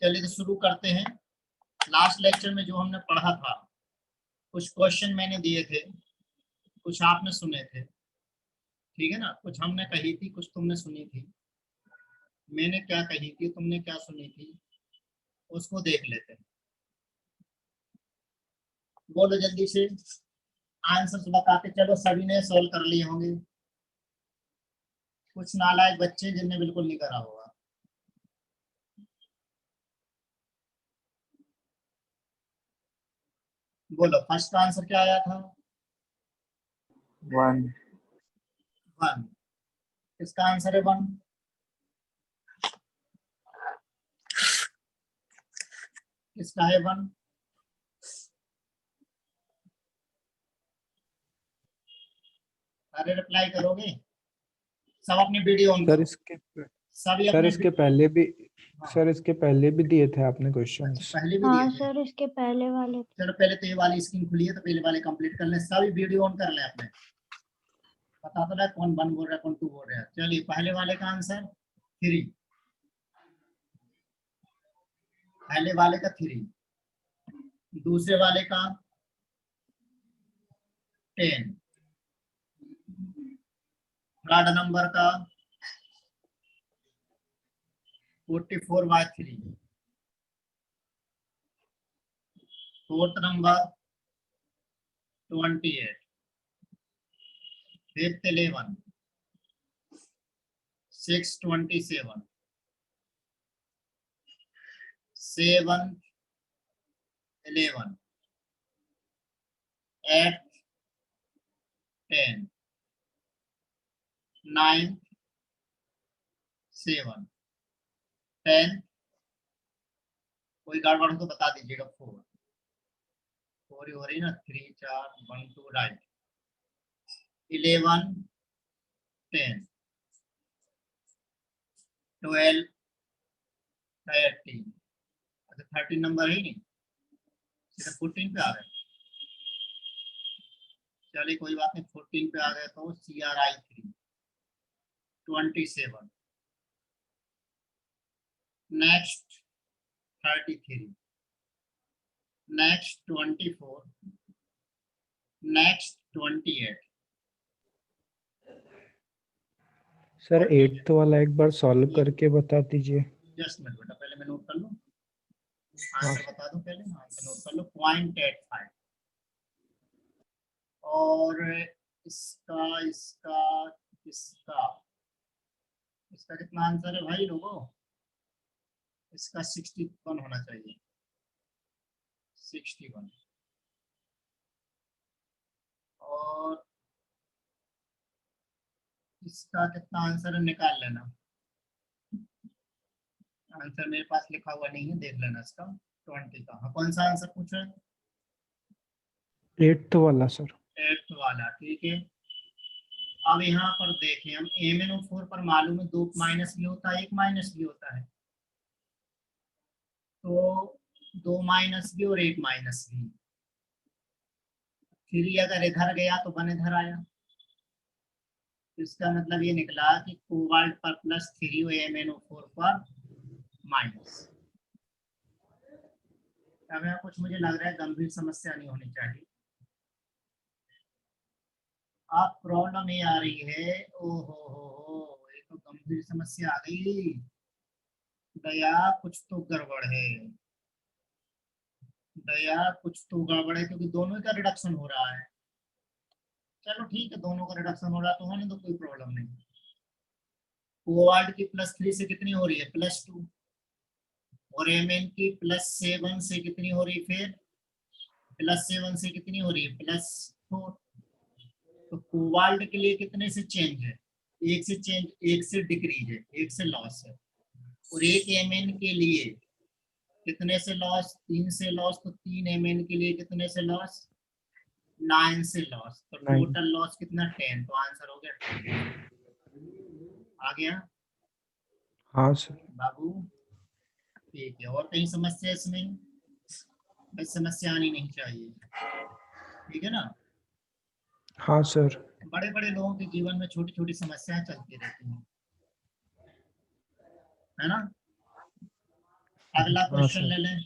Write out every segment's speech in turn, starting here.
चलिए तो शुरू करते हैं। लास्ट लेक्चर में जो हमने पढ़ा था, कुछ क्वेश्चन मैंने दिए थे, कुछ आपने सुने थे, ठीक है ना। कुछ हमने कही थी, कुछ तुमने सुनी थी। मैंने क्या कही थी, तुमने क्या सुनी थी, उसको देख लेते हैं। बोलो जल्दी से आंसर बताते चलो। सभी ने सॉल्व कर लिए होंगे, कुछ नालायक बच्चे जिनने बिल्कुल नहीं करा होगा। बोलो फर्स्ट का आंसर क्या आया था? 1 1। इसका आंसर है 1। इसका है 1। अरे रिप्लाई करोगे? सब अपनी वीडियो ऑन सर करो। सभी सर अपने इसके पहले भी हाँ। सर इसके पहले भी दिए थे आपने क्वेश्चंस। अच्छा, पहले भी हाँ दिए थे। सर, इसके पहले वाले। चलो पहले तो ये वाली स्क्रीन खुली है, तो पहले वाले कंप्लीट कर लें। सभी वीडियो ऑन कर लें अपने। पता तो है कौन 1 बोल रहा है, कौन 2 बोल रहा है। चलिए पहले वाले का आंसर 3। पहले वाले का 3, दूसरे वाले का 10, थर्ड नंबर का 44/3, fourth number 28, fifth 11, six 27, seven 11, 8 10, 9 7, 10। कोई गड़बड़ हो तो बता दीजिएगा। 4 ही हो रही ना। 3 4 1 2 राइट। 11 10 12 13। अच्छा 13 नंबर है ही नहीं, सीधा 14 पे आ गए। चलिए कोई बात नहीं, 14 पे आ गए तो CRI 3 27, next 33, next 24, next 28। Sir 8th वाला एक बार सॉल्व करके बता दीजिए। जस्ट मिनट बेटा, पहले मैं नोट कर लूं। आंसर बता दूं पहले, आंसर नोट कर लो। 0.85। और इसका इसका इसका इसका कितना आंसर है भाई लोगों? इसका 61 होना चाहिए। 61। और इसका कितना आंसर है निकाल लेना। आंसर मेरे पास लिखा हुआ नहीं है, देख लेना इसका। 20 का। हाँ, कौन सा आंसर पूछ रहे हैं? 8th वाला सर। 8th वाला, ठीक है। अब यहाँ पर देखें हम, MnO4 पर मालूम है 2 माइनस भी होता है, 1 माइनस भी होता है। तो 2 माइनस भी और 1 माइनस भी। 3 अगर इधर गया तो 1 इधर आया। इसका मतलब ये निकला कि कोबाल्ट पर +3 और MnO4 पर माइनस। अब यहाँ कुछ मुझे लग रहा है गंभीर समस्या नहीं होनी चाहिए। अब प्रॉब्लम ये आ रही है, ओहो ये तो गंभीर समस्या आ गई। दया कुछ तो गड़बड़ है, दया कुछ तो गड़बड़ है, क्योंकि दोनों का रिडक्शन हो रहा है। चलो ठीक है, दोनों का रिडक्शन हो रहा है तो होने तो कोई प्रॉब्लम नहीं। कोबाल्ट की +3 से कितनी हो रही है? +2। और Mn की +7 से कितनी हो रही? फिर +7 से कितनी हो रही है? +4। तो कोबाल्ट के लिए कितने से चेंज है? एक से चेंज, एक से डिक्रीज है, एक से लॉस है। और एक Mn के लिए कितने से लॉस? 3 से लॉस। तो 3 Mn के लिए कितने से लॉस? 9 से लॉस। तो 9। टोटल लॉस कितना? 10। तो आंसर हो गया 10। आ गया हाँ सर। बाबू, ठीक है। और कहीं समस्या इसमें? बस समस्या आनी नहीं चाहिए, ठीक है ना। हाँ सर। बड़े बड़े लोगों के जीवन में छोटी छोटी समस्याएं चलती रहती हैं, है ना। अगला हाँ क्वेश्चन सर। ले लें।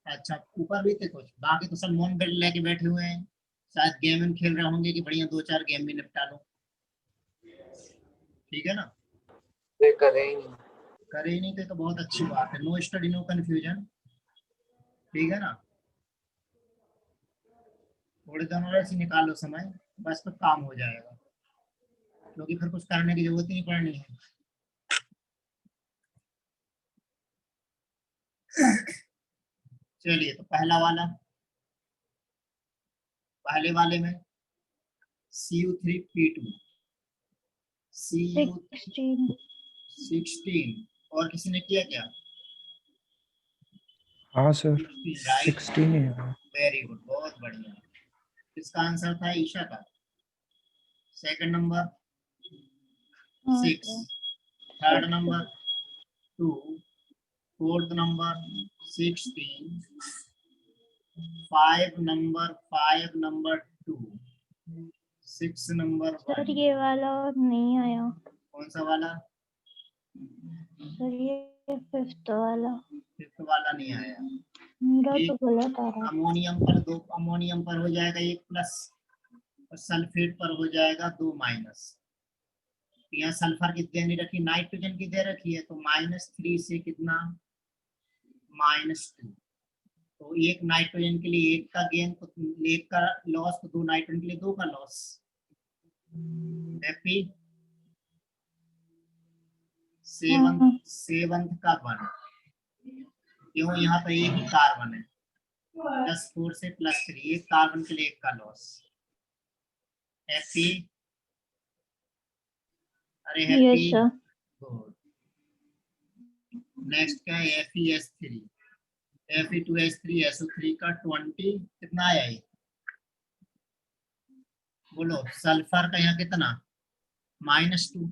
अच्छा ऊपर भी थे कुछ, बाकी तो सब मॉन बेल्ट लेके बैठे हुए हैं, शायद गेम में खेल रहे होंगे कि बढ़िया 2-4 गेम भी निपटा लो। ठीक है ना, करे ही नहीं। करे ही नहीं थे तो बहुत अच्छी बात है। नो स्टडी नो कंफ्यूजन, ठीक है ना। थोड़ी देर और ऐसे निकाल लो समय, बस तो काम हो जाएगा, क्योंकि फिर कुछ करने की जरूरत ही नहीं पड़नी है। चलिए तो पहला वाला, पहले वाले में Cu3P2 Cu16 और किसी ने किया क्या? हाँ सर, 16 16 है। वेरी गुड, बहुत बढ़िया। इसका आंसर था ईशा का। Second number 6, third number 2, fourth number 16, 5 number 2, 6 number 1। Sir ये वाला नहीं आया। कौन सा वाला? सर ये फिफ्थ वाला फिफ्थ वाला नहीं आया। मेरा तो एक गलत आ रहा है। अमोनियम पर 2, अमोनियम पर हो जाएगा 1 प्लस और सल्फेट पर हो जाएगा 2 माइनस। यहाँ सल्फर की दे नहीं रखी, नाइट्रोजन की दे रखी है, तो -3 से कितना -2। तो एक नाइट्रोजन के लिए 1 का गेन, तो 1 का लॉस, तो 2 नाइट्रोजन के लिए 2 का लॉस। हैप्पी। सेवंथ का 1, क्यों? यहाँ पर एक ही कार्बन है, +4 से +3, एक कार्बन के लिए 1 का लॉस। हैप्पी, अरे हैप्पी, सर गुड। नेक्स्ट क्या है? FeS3, Fe2S3SO3 का 20 कितना आया ये? बोलो। सल्फर का यहाँ कितना? -2,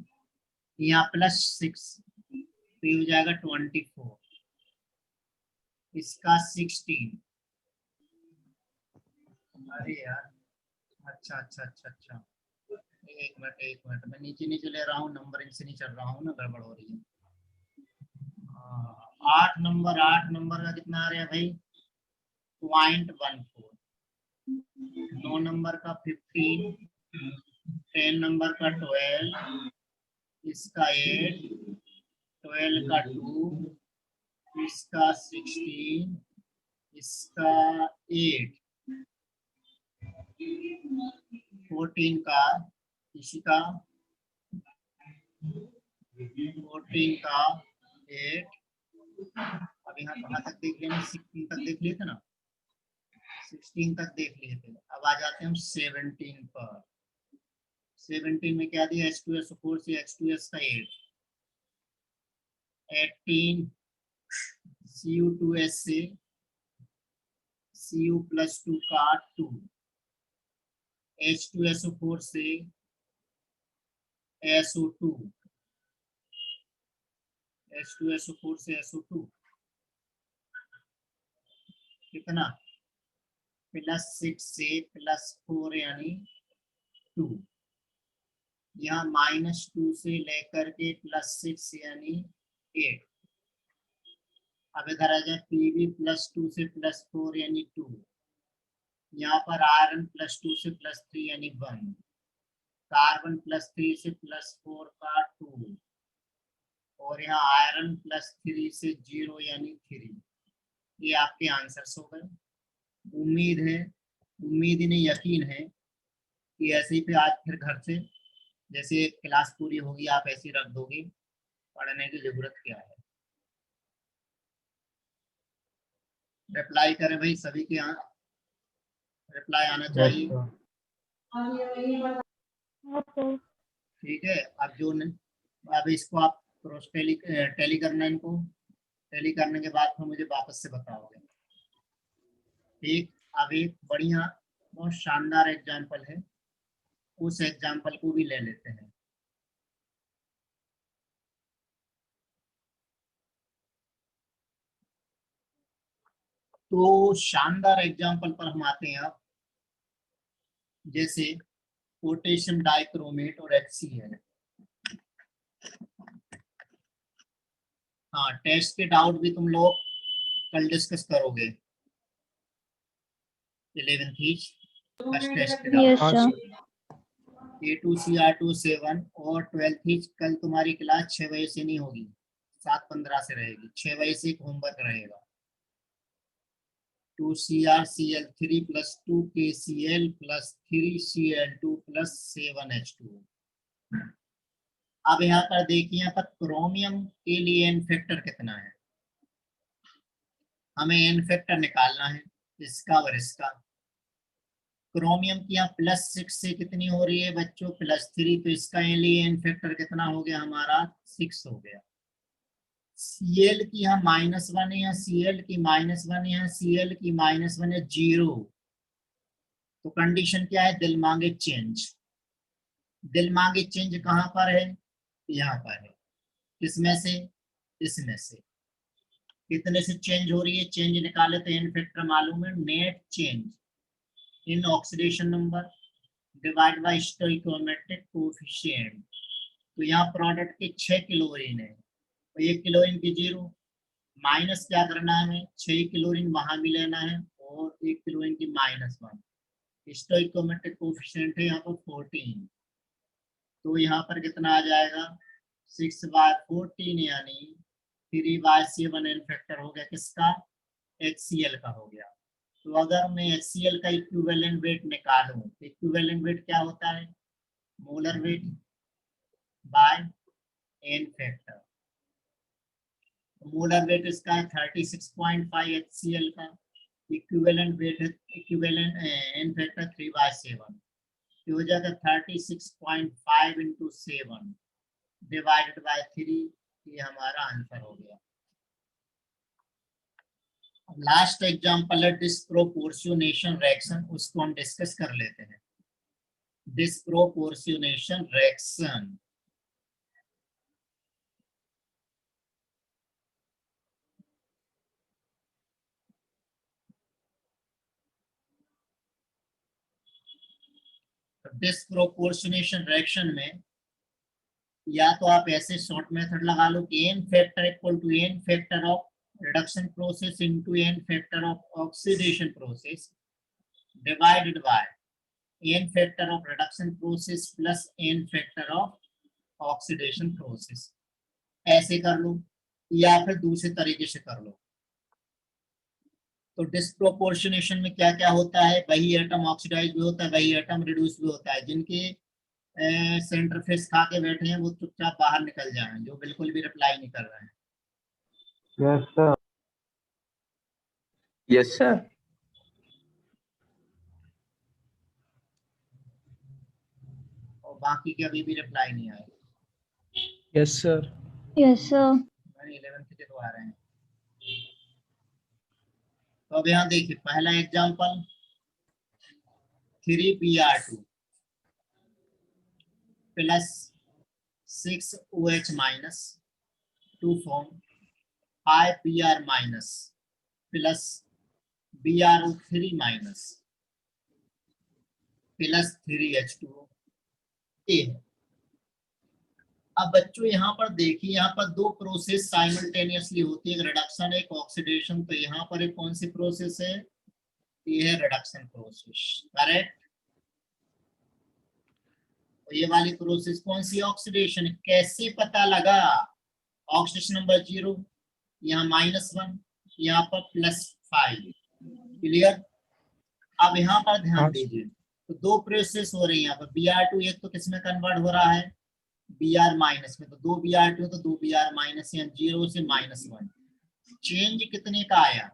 यहाँ +6, तो ये हो जाएगा 24। इसका 16। अरे यार, अच्छा अच्छा अच्छा अच्छा, एक मिनट मैं नीचे ले रहा हूँ, नंबर इनसे नहीं चल रहा हूँ ना, गड़बड़ हो रही है। 8 नंबर का कितना आ रहा है भाई? 0.14। 9 नंबर का 15, 10 नंबर का 12, इसका 8, 12 का 2, इसका 16, इसका 8, 14 का, इसका 14 का 8। अब यहाँ कहाँ तक देख लेना? 16 तक देख लिए थे ना, 16 तक देख लिए थे। अब आ जाते हैं हम 17 पर। 17 में क्या दिया? H2SO4 से H2S का 8, 18 Cu2S से Cu+2 का 2, H2SO4 से SO2, H2SO4 से SO2 कितना? +6 से +4 यानी 2। यहाँ -2 से लेकर के +6 यानी 8। अब इधर आ जाए, Pb+2 से +4 यानी 2। यहाँ पर आयरन +2 से +3 यानी 1। कार्बन +3 से +4 का 2, और यहाँ आयरन +3 से 0 यानी 3। ये आपके आंसर्स हो गए। उम्मीद है, उम्मीद ही नहीं यकीन है कि ऐसे ही पे आज फिर घर से जैसे क्लास पूरी होगी आप ऐसे ही रख दोगे, पढ़ने की जरूरत क्या है। रिप्लाई करें भाई, सभी के यहाँ रिप्लाई आना चाहिए। ठीक है, अब जो अब इसको आप क्रॉस टैली करना, इनको टैली करने के बाद फिर मुझे वापस से बताओगे। ठीक, अब एक बढ़िया बहुत शानदार एग्जाम्पल है, उस एग्जाम्पल को भी ले लेते हैं। तो शानदार एग्जाम्पल पर हम आते हैं अब, जैसे पोटेशियम डाइक्रोमेट और HCl। हाँ, टेस्ट के डाउट भी तुम लोग कल डिस्कस करोगे। 11th फर्स्ट टेस्ट के डाउट यस हाँ सर। सर। A2CR2 7 और 12th कल तुम्हारी क्लास 6 बजे से नहीं होगी, 7:15 से रहेगी। 6 बजे से एक होमवर्क रहेगा। 2CrCl3 + 2KCl + 3Cl2 + 7H2। अब यहाँ पर देखिए, यहाँ पर क्रोमियम के लिए एन फैक्टर कितना है, हमें एन फैक्टर निकालना है इसका और इसका। क्रोमियम की यहाँ +6 से कितनी हो रही है बच्चों, +3, तो इसका लिए एन फैक्टर कितना हो गया हमारा, 6 हो गया। Cl की यहाँ -1 है, Cl की -1 है, Cl की -1 है, 0। तो कंडीशन क्या है, दिल मांगे चेंज। दिल मांगे चेंज कहाँ पर है, यहाँ पर है। किसमें से, इसमें से। कितने से चेंज हो रही है, चेंज निकाले तो एन फैक्टर मालूम है, net change in oxidation number divide by stoichiometric coefficient. तो यहाँ प्रोडक्ट के 6 क्लोरीन है, तो 1 क्लोरीन की 0 माइनस क्या करना है हमें, 6 क्लोरीन वहां भी लेना है और 1 क्लोरीन की -1। स्टोइकोमेट्रिक कोएफिशिएंट है यहाँ पर 14, तो यहाँ पर कितना आ जाएगा, 6/14 यानी 3/7 एन फैक्टर हो गया किसका, HCl का हो गया। तो अगर मैं HCl का इक्विवेलेंट वेट निकालूं तो इक्विवेलेंट वेट क्या होता है, molar weight by n factor. Molar weight इसका है 36.5 HCl का, equivalent weight equivalent n factor 3/7, तो हो जाएगा 36.5 × 7 डिवाइडेड बाय 3। ये हमारा आंसर हो गया। लास्ट एग्जांपल है डिस्प्रोपोर्शनेशन रिएक्शन, उसको हम डिस्कस कर लेते हैं। डिस्प्रोपोर्शनेशन रिएक्शन, डिस्प्रोपोर्शनेशन रिएक्शन में या तो आप ऐसे शॉर्ट मेथड लगा लो कि n factor equal to n factor of reduction process into n factor of oxidation process divided by n factor of reduction process plus n factor of oxidation process. ऐसे कर लो या फिर दूसरे तरीके से कर लो। तो डिस्प्रोपोर्शनेशन में क्या क्या होता है, वही एटम ऑक्सीडाइज भी होता है, वही एटम रिड्यूस भी होता है। जिनके सेंटर फेस खा के बैठे हैं वो चुपचाप बाहर निकल जाएं, जो बिल्कुल भी रिप्लाई नहीं कर रहे हैं। Yes sir. Yes sir. और बाकी के अभी भी रिप्लाई नहीं आए। Yes sir. Yes sir. 11th के तो आ रहे हैं। तो अब यहाँ देखिए पहला example 3Br2 plus 6OH minus two form 5Br minus plus BrO3 minus plus 3H2O है। अब बच्चों यहाँ पर देखिए, यहाँ पर दो प्रोसेस साइमल्टेनियसली होती है, एक रिडक्शन एक ऑक्सीडेशन। तो यहाँ पर एक कौन सी प्रोसेस है, ये है रिडक्शन प्रोसेस, करेक्ट। तो ये वाली प्रोसेस कौन सी, ऑक्सीडेशन। कैसे पता लगा, ऑक्सीडेशन नंबर 0, यहाँ -1, यहाँ पर +5, क्लियर। अब यहाँ पर ध्यान हाँ दीजिए, तो दो प्रोसेस हो रही है यहाँ पर। Br2 एक तो किसमें कन्वर्ट हो रहा है, Br माइनस में, तो 2 Br2 तो 2 Br माइनस, या 0 से -1। चेंज कितने का आया,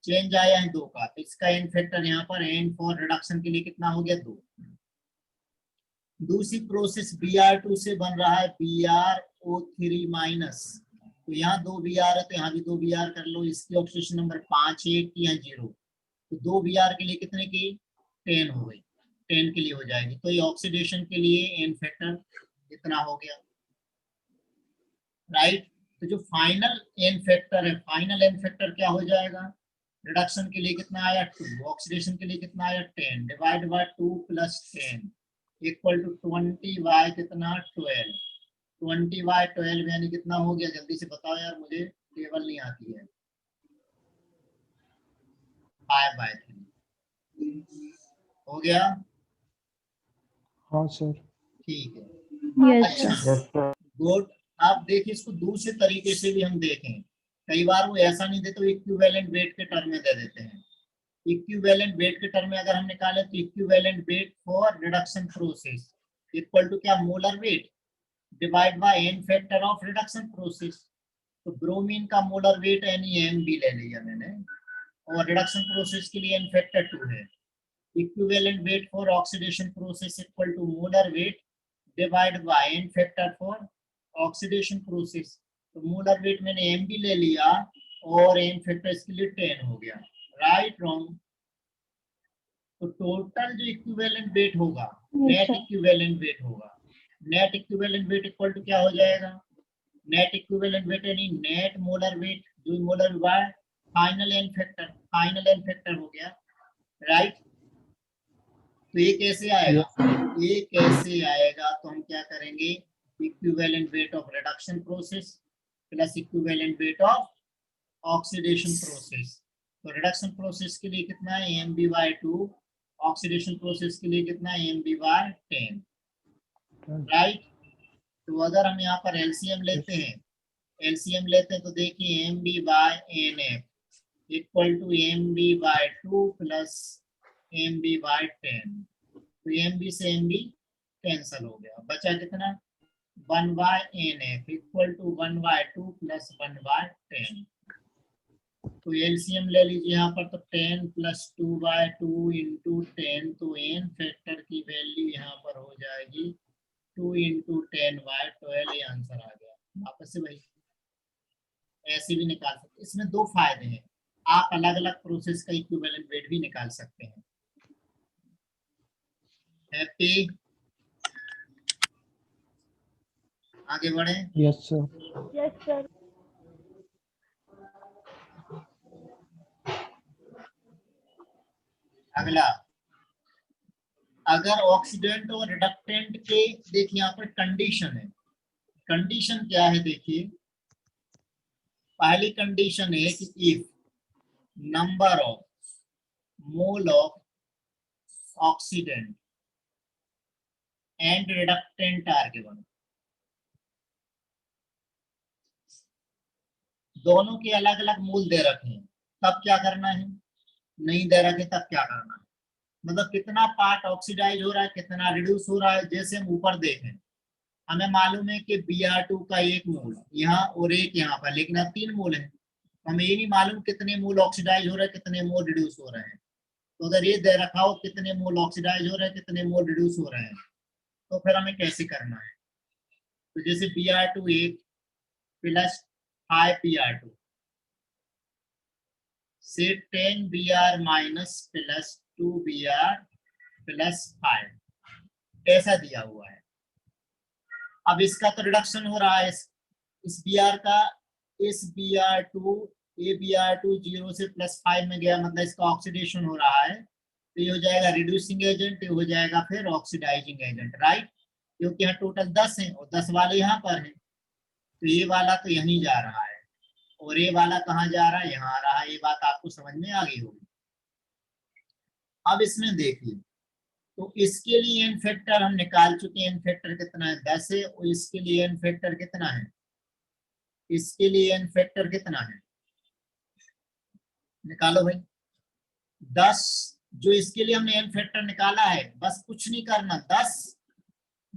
चेंज आया है 2 का, तो इसका एन फैक्टर यहाँ पर एन फॉर रिडक्शन के लिए कितना हो गया, 2। दूसरी प्रोसेस Br2 से बन रहा है BrO3 माइनस, तो यहाँ 2 Br है तो यहाँ भी 2 Br कर लो। इसकी ऑक्सीडेशन नंबर 5 है, या 0, तो 2 Br के लिए कितने की, 10 हो गई, 10 के लिए हो जाएगी। तो ये ऑक्सीडेशन के लिए एन फैक्टर इतना हो गया, राइट। तो जो फाइनल एन फैक्टर है, फाइनल एन फैक्टर क्या हो जाएगा, रिडक्शन के लिए कितना आया 2, ऑक्सीडेशन के लिए कितना आया 10, divide by 2 + 10 equal to 20 by कितना 12। 20/12 यानी कितना हो गया, जल्दी से बताओ यार, मुझे टेबल नहीं आती है। 5/3 हो गया। हाँ सर। ठीक है, यस अच्छा, सर। Yes sir. गुड। आप देखिए इसको दूसरे तरीके से भी हम देखें। कई बार वो ऐसा नहीं देते, इक्विवेलेंट वेट के टर्म में दे देते हैं। इक्विवेलेंट वेट के टर्म में अगर हम निकालें तो equivalent weight for reduction process equal to क्या, molar weight divide by n factor of reduction process. तो ब्रोमीन का मोलर वेट NeMb ले लिया मैंने, और रिडक्शन प्रोसेस के लिए n फैक्टर 2 है। Equivalent weight for oxidation process equal to molar weight divide by n factor for oxidation process. तो मोलर वेट मैंने Mb ले लिया और n फैक्टर इसके लिए 10 हो गया। Right wrong? तो टोटल जो इक्विवेलेंट वेट होगा, नेट इक्विवेलेंट वेट होगा, net equivalent weight equal to क्या हो जाएगा, नेट इक्विवेलेंट वेट यानी नेट मोलर वेट, जो molar by final n factor, final n factor हो गया। राइट? तो ये कैसे आएगा, ये कैसे आएगा, तो हम क्या करेंगे, equivalent weight of reduction process plus equivalent weight of oxidation process. तो रिडक्शन प्रोसेस के लिए कितना है, Mb/2, ऑक्सीडेशन प्रोसेस के लिए कितना है, Mb/10। राइट? तो अगर हम यहाँ पर एलसीएम लेते हैं, एलसीएम लेते हैं तो देखिए Mb/Nf equal to Mb/2 plus Mb/10। तो Mb से Mb कैंसल हो गया, बचा कितना, 1/Nf इक्वल टू 1/2 प्लस 1/10। तो एलसीएम ले लीजिए यहाँ पर, तो 10 प्लस 2/2 इंटू 10, तो एन फैक्टर की वैल्यू यहाँ पर हो जाएगी 2 इंटू 10/12। ये आंसर आ गया। वापस से भाई ऐसे भी निकाल सकते, इसमें दो फायदे हैं, आप अलग अलग प्रोसेस का इक्विवेलेंट वेट भी निकाल सकते हैं। हैप्पी? आगे बढ़े। Yes sir. Yes sir. अगला, अगर ऑक्सीडेंट और रिडक्टेंट के, देखिए यहाँ पर कंडीशन है, कंडीशन क्या है देखिए, पहली कंडीशन है कि if number of mole of oxidant and reductant are given, दोनों के अलग अलग मोल दे रखे हैं, तब क्या करना है, नहीं दे रखे तब क्या करना है, मतलब कितना पार्ट ऑक्सीडाइज हो रहा है, कितना रिड्यूस हो रहा है। जैसे हम ऊपर देखें, हमें मालूम है कि Br2 का 1 मोल यहाँ और 1 यहाँ पर, लेकिन अब 3 मोल है, तो हमें ये नहीं मालूम कितने मोल ऑक्सीडाइज हो रहे हैं, कितने मोल रिड्यूस हो रहे हैं। तो अगर ये दे रखा हो कितने मोल ऑक्सीडाइज हो रहे हैं, कितने मोल रिड्यूस हो रहे हैं, तो फिर हमें कैसे करना है। तो जैसे Br2 1 प्लस 5 Br2 से 10 Br minus plus 2 Br plus 5 ऐसा दिया हुआ है। अब इसका तो रिडक्शन हो रहा है, इस Br का, इस Br2, ये Br2 0 से +5 में गया, मतलब इसका ऑक्सीडेशन हो रहा है, तो ये हो जाएगा रिड्यूसिंग एजेंट, ये हो जाएगा फिर ऑक्सीडाइजिंग एजेंट। राइट? क्योंकि यहाँ टोटल 10 है और 10 वाले यहाँ पर है, तो ये वाला तो यहीं जा रहा है और ये वाला कहाँ जा रहा है, यहाँ आ रहा है। ये बात आपको समझ में आ गई होगी। अब इसमें देखिए, तो इसके लिए एन फैक्टर हम निकाल चुके हैं, एन फैक्टर कितना है, 10 है, और इसके लिए एन फैक्टर कितना है, इसके लिए एन फैक्टर कितना है, निकालो भाई। 10, जो इसके लिए हमने एन फैक्टर निकाला है, बस कुछ नहीं करना, 10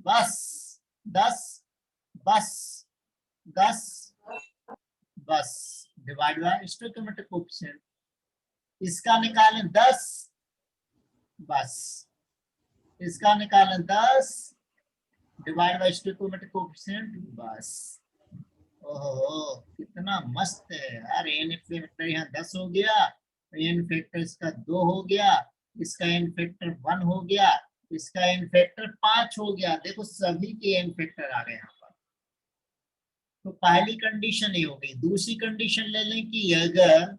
बस 10 बस 10 बस डिवाइड बाय स्टोइकोमेट्रिक कोएफिशिएंट, इसका निकालें 10 बस, इसका निकालें 10 डिवाइड बाय स्टोइकोमेट्रिक कोएफिशिएंट बस। ओहो कितना मस्त है यार, एन फैक्टर यहाँ 10 हो गया, एन फैक्टर इसका 2 हो गया, इसका एन फैक्टर 1 हो गया, इसका एन फैक्टर 5 हो गया। देखो सभी के एन फैक्टर आ गए यहाँ पर। तो पहली कंडीशन ये हो गई। दूसरी कंडीशन ले लें कि अगर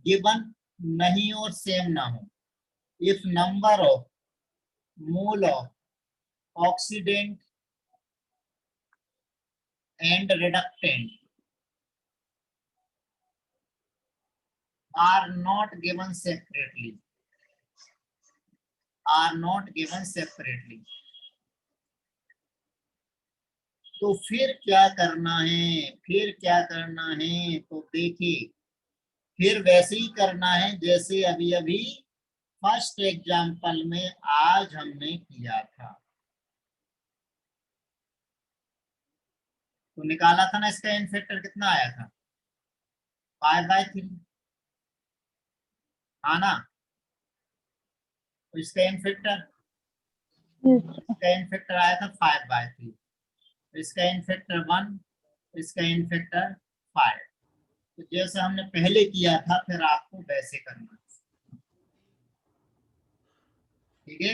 गिवन नहीं और सेम ना हो, if number of mole of oxidant and reductant are not given separately, are not given separately, तो फिर क्या करना है, फिर क्या करना है, तो देखिए फिर वैसे ही करना है जैसे अभी अभी फर्स्ट एग्जाम्पल में आज हमने किया था। तो निकाला था ना, इसका एन फैक्टर कितना आया था, 5/3, हाँ ना। तो इसका एन फैक्टर, yes sir, इसका एन फैक्टर आया था 5/3, इसका एन फैक्टर 1, इसका एन फैक्टर 5। तो जैसे हमने पहले किया था फिर आपको वैसे करना, ठीक है।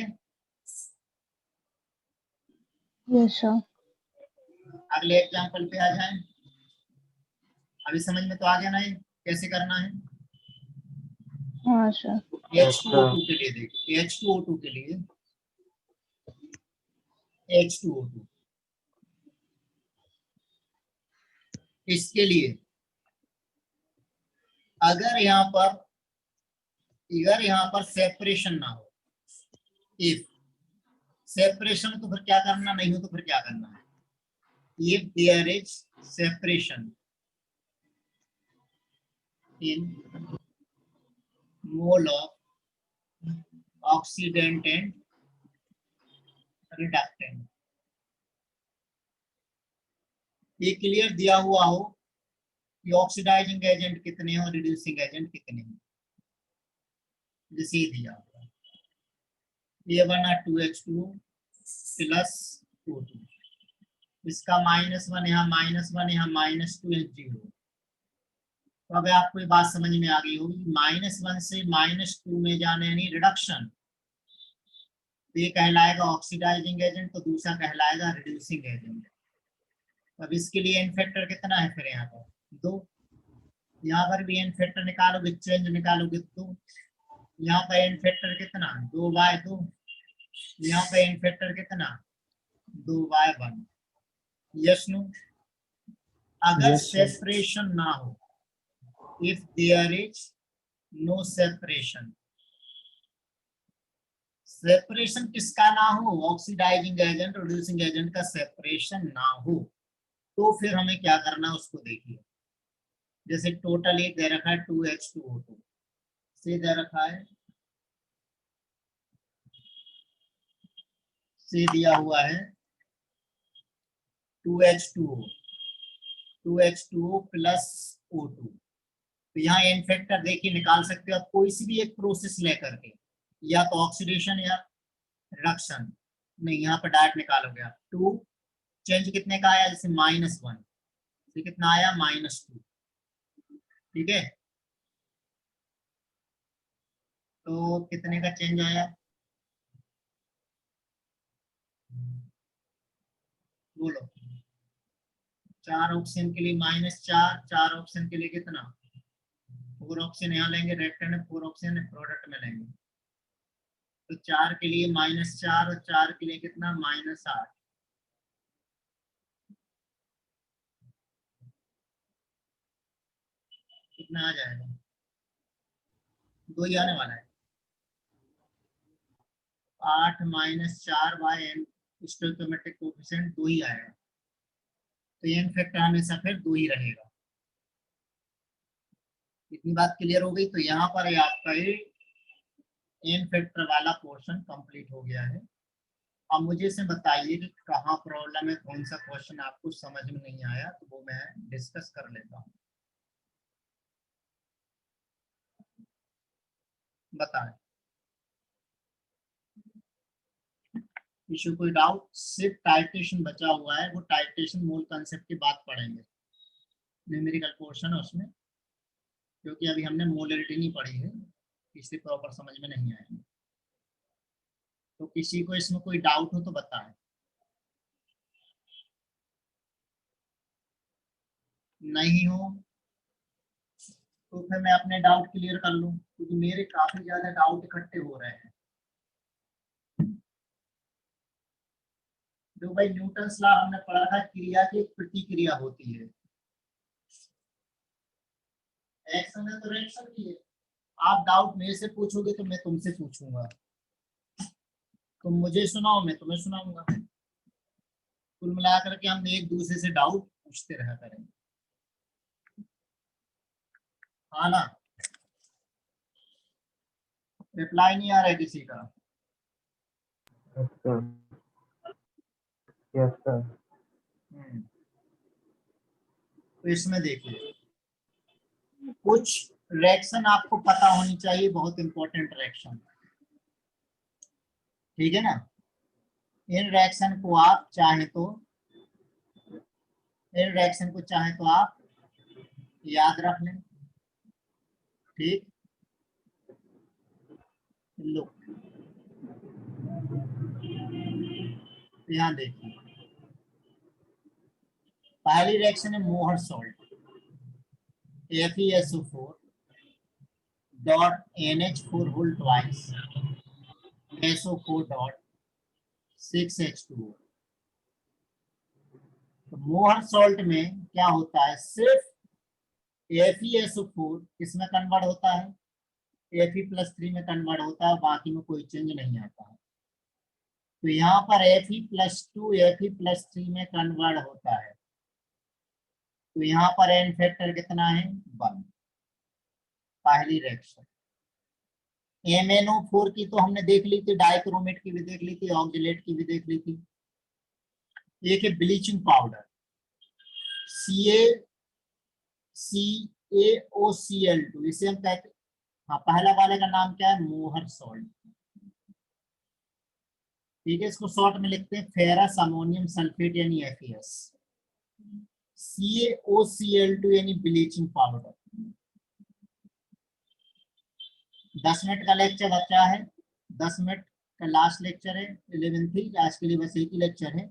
yes sir, अगले एग्जाम्पल पे आ जाएं। अभी समझ में तो आ गया ना ये कैसे करना है। हाँ sir, H2O2 के लिए देखिए, H2O2 के लिए, H2O2 इसके लिए अगर यहाँ पर सेपरेशन ना हो, इफ सेपरेशन, तो फिर क्या करना, नहीं हो तो फिर क्या करना है, if there is separation in mole of oxidant and reductant, ये क्लियर दिया हुआ हो कि ऑक्सीडाइजिंग एजेंट कितने हैं और रिड्यूसिंग एजेंट कितने हैं, जैसे दिया हुआ A1R2H2 प्लस 2, इसका -1 यहाँ, -1 यहाँ, -2 0। तो अब आपको ये बात समझ में आ गई होगी, -1 से -2 में जाने यानी रिडक्शन, तो ये कहलाएगा ऑक्सीडाइजिंग एजेंट, तो दूसरा कहलाएगा रिड्यूसिंग एजेंट। अब इसके लिए एन फैक्टर कितना है फिर यहाँ पर 2, यहाँ पर भी एन फैक्टर निकालोगे, चेंज निकालोगे तो यहाँ पर एन फैक्टर कितना 2/2, यहाँ पर एन फैक्टर कितना 2/1। Yes no. अगर Yes, sir. सेपरेशन ना हो, if there is no separation, separation किसका ना हो, ऑक्सीडाइजिंग एजेंट रिड्यूसिंग एजेंट का सेपरेशन ना हो, तो फिर हमें क्या करना है उसको देखिए। जैसे टोटल एक दे रखा है 2H2O2, से दे रखा है, से दिया हुआ है 2H2O, 2H2O प्लस O2। तो यहाँ एन फैक्टर देखिए निकाल सकते हो आप कोई सी भी एक प्रोसेस लेकर के, या तो ऑक्सीडेशन या रिडक्शन, नहीं यहाँ पर डायरेक्ट निकालोगे आप। 2 चेंज कितने का आया, जैसे -1, तो कितना आया -2, ठीक है। तो कितने का चेंज आया, बोलो। 4 ऑक्सीजन के लिए -4, 4 ऑक्सीजन के लिए कितना, 4 ऑक्सीजन यहाँ लेंगे, रिएक्टेंट में 4 ऑक्सीजन प्रोडक्ट में लेंगे, तो 4 के लिए -4 और 4 के लिए कितना -8, कितना आ जाएगा, 2 ही आने वाला है। 8 -4/n स्टोइकोमेट्रिक कोएफिशिएंट 2 ही आएगा, तो एन फैक्टर हमेशा फिर 2 ही रहेगा। इतनी बात क्लियर हो गई। तो यहाँ पर आपका ये एन फैक्टर वाला पोर्शन कंप्लीट हो गया है। अब मुझे इसे बताइए कि कहाँ प्रॉब्लम है, कौन सा क्वेश्चन आपको समझ में नहीं आया, तो वो मैं डिस्कस कर लेता हूँ। बताएं, इशू कोई डाउट, सिर्फ टाइट्रेशन बचा हुआ है, वो टाइट्रेशन मूल कंसेप्ट की बात पढ़ेंगे, न्यूमेरिकल पोर्शन है उसमें, क्योंकि अभी हमने मोलरिटी नहीं पढ़ी है, इसलिए प्रॉपर समझ में नहीं आएगी। तो किसी को इसमें कोई डाउट हो तो बताएं, नहीं हो तो फिर मैं अपने डाउट क्लियर कर लूं, क्योंकि मेरे काफी ज्यादा डाउट इकट्ठे हो रहे हैं। जो भाई न्यूटन्स लॉ हमने पढ़ा था, क्रिया की एक प्रतिक्रिया होती है, एक्शन है तो रिएक्शन भी है। आप डाउट मेरे से पूछोगे तो मैं तुमसे पूछूंगा, तुम मुझे सुनाओ मैं तुम्हें सुनाऊंगा, कुल मिलाकर के हम एक दूसरे से डाउट पूछते रहा करेंगे, हाँ ना। रिप्लाई नहीं आ रहा है किसी का? Yes, sir. Yes, sir. तो इसमें देखिए, कुछ रिएक्शन आपको पता होनी चाहिए, बहुत इंपॉर्टेंट रिएक्शन, ठीक है ना। इन रिएक्शन को आप चाहे तो आप याद रख लें, ठीक। लो यहाँ देखिए, पहली रिएक्शन है Mohr salt, FeSO4 dot NH4 whole twice SO4 dot 6H2O। तो मोहर सॉल्ट में क्या होता है, सिर्फ FeSO4 इसमें कन्वर्ट होता है, Fe+3 में कन्वर्ट होता है, बाकी में कोई चेंज नहीं आता है। तो यहाँ पर Fe+2 Fe+3 में कन्वर्ट होता है, तो यहाँ पर एन फैक्टर कितना है, 1। पहली रिएक्शन MnO4 की तो हमने देख ली थी, डाइक्रोमेट की भी देख ली थी, ऑक्जेलेट की भी देख ली थी। एक है ब्लीचिंग पाउडर CaCaOCl2, इसे हम कहते, हाँ पहला वाले का नाम क्या है, मोहर सॉल्ट, ठीक है। इसको शॉर्ट में लिखते हैं फेरस अमोनियम सल्फेट यानी FeS। CaOCl2 यानी ब्लीचिंग पाउडर। 10 मिनट का लेक्चर बचा है, 10 मिनट का लास्ट लेक्चर है, 11th ही, आज के लिए बस एक ही लेक्चर है।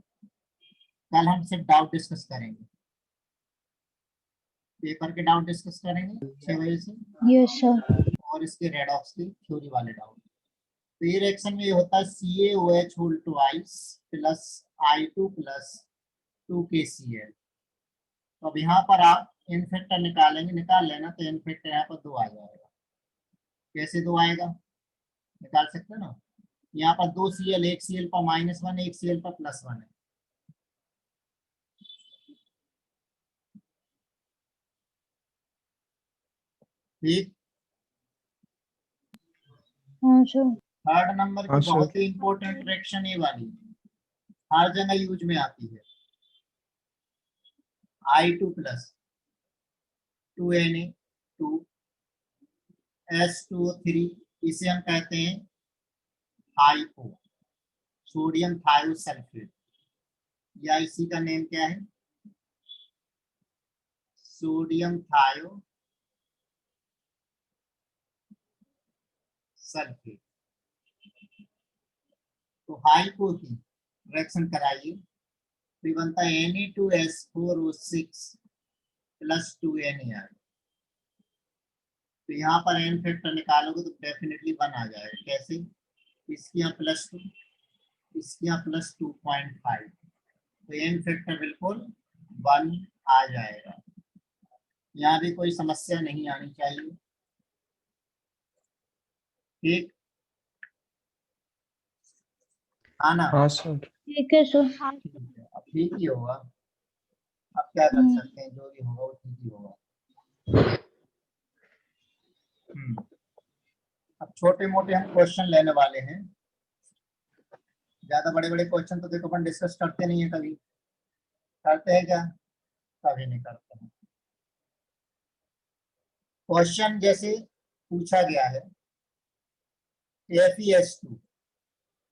कल हम सिर्फ डाउट डिस्कस करेंगे, पेपर के डाउट डिस्कस करेंगे 6 बजे से, Yes, sir. और इसके रेडॉक्स के थ्योरी वाले डाउट। तो ये रिएक्शन में ये होता है CaOH whole twice plus I2 plus 2KCl। तो अब यहाँ पर आप इन फैक्टर निकालेंगे, निकाल लेना, तो इन फैक्टर यहाँ पर 2 आ जाएगा। कैसे 2 आएगा, निकाल सकते हैं ना। यहाँ पर 2 Cl, एक Cl पर -1, एक Cl पर +1 है, ठीक। हाँ sir. थर्ड नंबर की हाँ बहुत सर। ही इंपॉर्टेंट रिएक्शन ये वाली, हर जगह यूज में आती है, I2 प्लस 2Na2S2O3, इसे हम कहते हैं हाइपो, सोडियम थायोसल्फेट, या इसी का नेम क्या है, सोडियम थायोसल्फेट। तो हाइपो की रिएक्शन कराइए, तो बनता है Na2S4O6 प्लस 2Na। तो यहाँ पर एन फैक्टर निकालोगे तो डेफिनेटली 1 आ जाएगा। कैसे, इसकी यहाँ +2, इसकी यहाँ +2.5, तो एन फैक्टर बिल्कुल 1 आ जाएगा। यहाँ भी कोई समस्या नहीं आनी चाहिए, ठीक। आना, हाँ सर। ठीक है sir. ठीक है, अब ठीक ही होगा, अब क्या कर सकते हैं, जो भी होगा वो ठीक ही होगा। अब छोटे मोटे हम क्वेश्चन लेने वाले हैं, ज्यादा बड़े बड़े क्वेश्चन तो देखो अपन डिस्कस करते नहीं है, कभी करते हैं क्या, कभी नहीं करते हैं। क्वेश्चन जैसे पूछा गया है, FeS2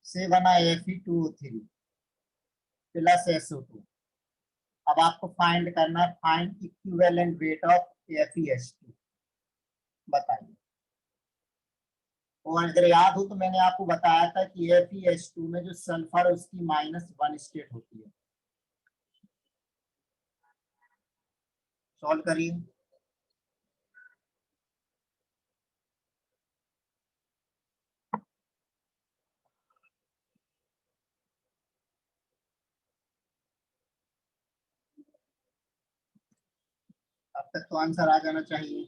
से बना Fe2O3 प्लस SO2। अब आपको फाइंड करना है, find equivalent weight of FeS2, बताइए। और अगर याद हो तो मैंने आपको बताया था कि FeS2 में जो सल्फर है उसकी -1 स्टेट होती है। सॉल्व करिए। तक तो आंसर आ जाना चाहिए।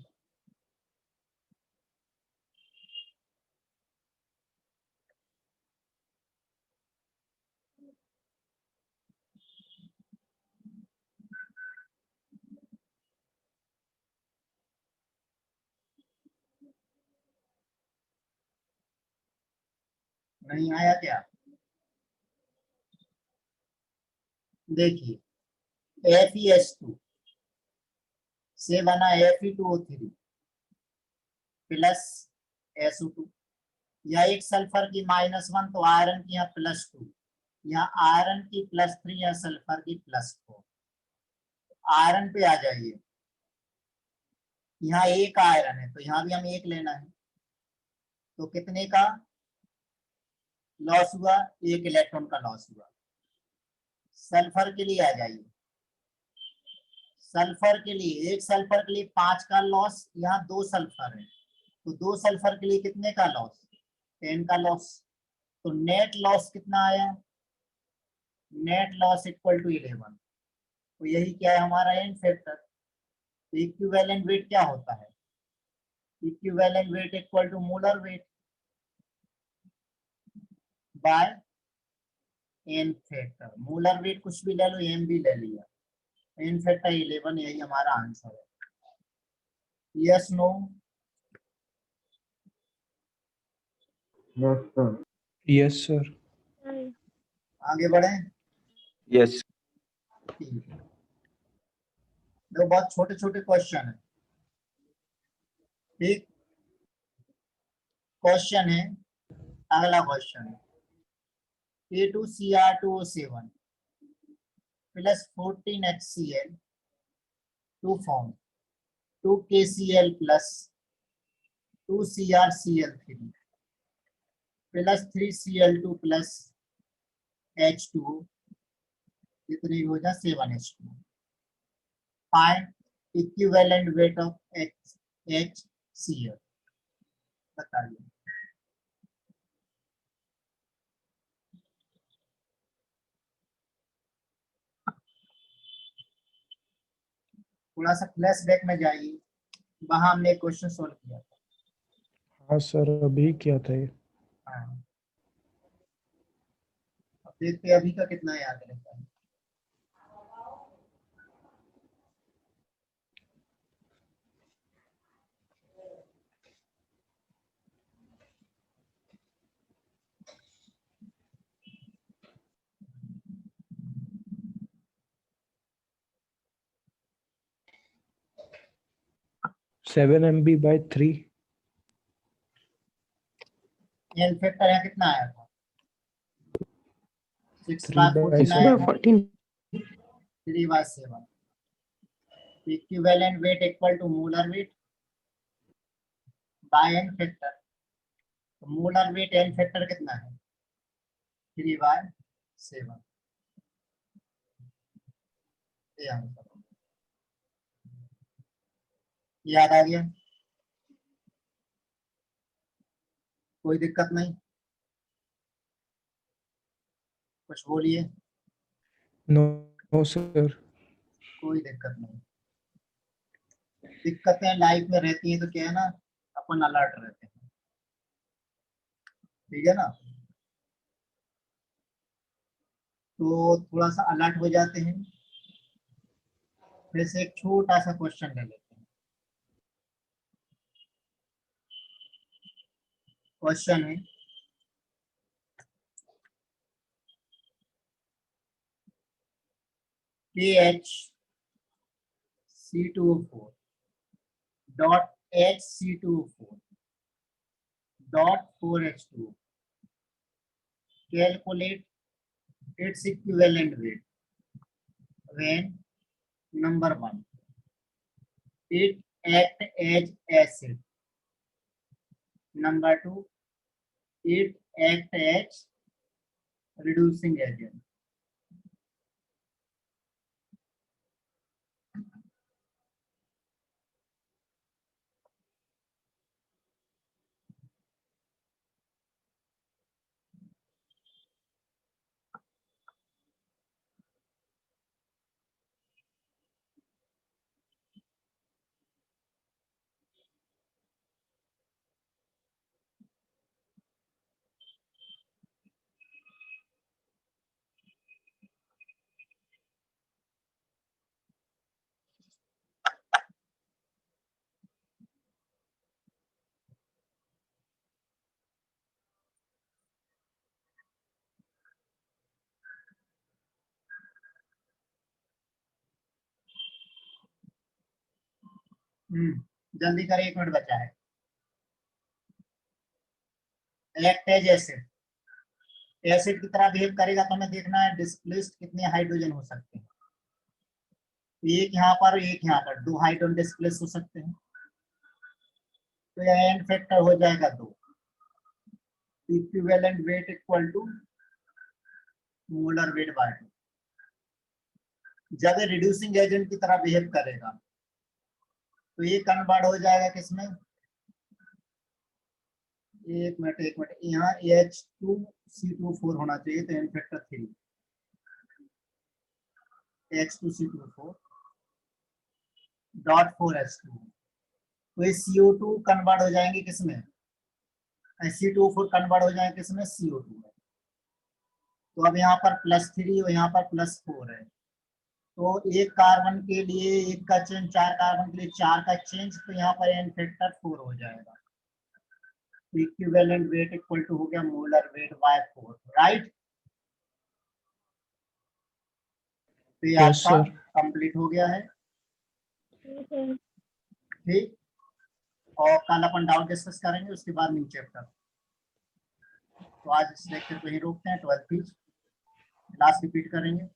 नहीं आया क्या? देखिए FeS2 से बना Fe2O3 प्लस SO2, या एक सल्फर की -1 तो आयरन की यहाँ +2, यहाँ आयरन की +3 या सल्फर की +4। आयरन पे आ जाइए, यहाँ एक आयरन है तो यहाँ भी हमें एक लेना है, तो कितने का लॉस हुआ? एक इलेक्ट्रॉन का लॉस हुआ। सल्फर के लिए आ जाइए, सल्फर के लिए एक सल्फर के लिए 5 का लॉस, यहाँ 2 सल्फर है तो 2 सल्फर के लिए कितने का लॉस? 10 का लॉस। तो नेट लॉस कितना आया? Net loss equal to 11। तो यही क्या है हमारा एन फैक्टर। तो इक्विवेलेंट वेट क्या होता है? Equivalent weight equal to molar weight by n factor. Molar weight कुछ भी ले लो, एम भी ले लिया, एन फैक्टर 11, यही हमारा आंसर है। Yes no? Yes sir. Yes sir. आगे बढ़े। यस। ठीक है, दो बहुत छोटे छोटे क्वेश्चन है। ठीक, क्वेश्चन है, अगला क्वेश्चन है A2Cr2O7 plus 14HCl to form 2KCl plus 2CrCl3 plus 3Cl2 plus H2O, जितनी हो जाए 7H2। Find equivalent weight of HCl, बताइए। थोड़ा सा फ्लैशबैक में जाइए, वहां हमने क्वेश्चन सोल्व किया था। हाँ सर, अभी क्या था ये? हाँ, अब देखते हैं अभी का कितना याद रहता है। Seven MB/3। एन फैक्टर यहाँ कितना आया था? 6/14 3/7। आया था, 3/7। Equivalent weight equal to molar weight by n factor. तो मोलर वेट एन फैक्टर कितना है? 3/7। ये आंसर याद आ गया? कोई दिक्कत नहीं? कुछ बोलिए। No no sir. कोई दिक्कत नहीं। दिक्कतें लाइफ में रहती हैं तो क्या है ना, अपन अलर्ट रहते हैं, ठीक है ना। तो थोड़ा सा अलर्ट हो जाते हैं। फिर से एक छोटा सा क्वेश्चन ले लेते हैं। क्वेश्चन है KHC2O4 dot HC2O4 dot 4H2O, calculate its equivalent weight when number 1 it act as acid, number 2 it act as reducing agent। जल्दी करें, 1 मिनट बचा है। एक्ट एज एसिड, एसिड की तरह बिहेव करेगा तो हमें देखना है डिस्प्लेस्ड कितने हाइड्रोजन हो सकते हैं। एक यहाँ पर, एक यहाँ पर, 2 हाइड्रोजन डिस्प्लेस हो सकते हैं, तो यह एंड फैक्टर हो जाएगा 2। Equivalent weight equal to molar weight by 2। जब ये रिड्यूसिंग एजेंट की तरह बिहेव करेगा तो ये कन्वर्ट हो जाएगा किसमें, एक मिनट, यहाँ H2C2O4 होना चाहिए, तो N factor 3, H2C2O4 dot 4H2, तो ये CO2 कन्वर्ट हो जाएंगे किसमें, C2O4 कन्वर्ट हो जाएंगे किसमें, CO2 में। तो अब यहाँ पर +3 और यहाँ पर +4 है, तो एक कार्बन के लिए एक का चेंज, 4 कार्बन के लिए 4 का चेंज, तो यहाँ पर एन फैक्टर 4 हो जाएगा। इक्विवेलेंट वेट इक्वल टू हो गया मोलर वेट बाय 4, राइट। तो ये Yes, आपका sir. कंप्लीट हो गया है, ठीक। और कल अपन डाउट डिस्कस करेंगे, उसके बाद न्यू चैप्टर। तो आज इस लेक्चर को ही रोकते हैं, 12th की क्लास रिपीट करेंगे।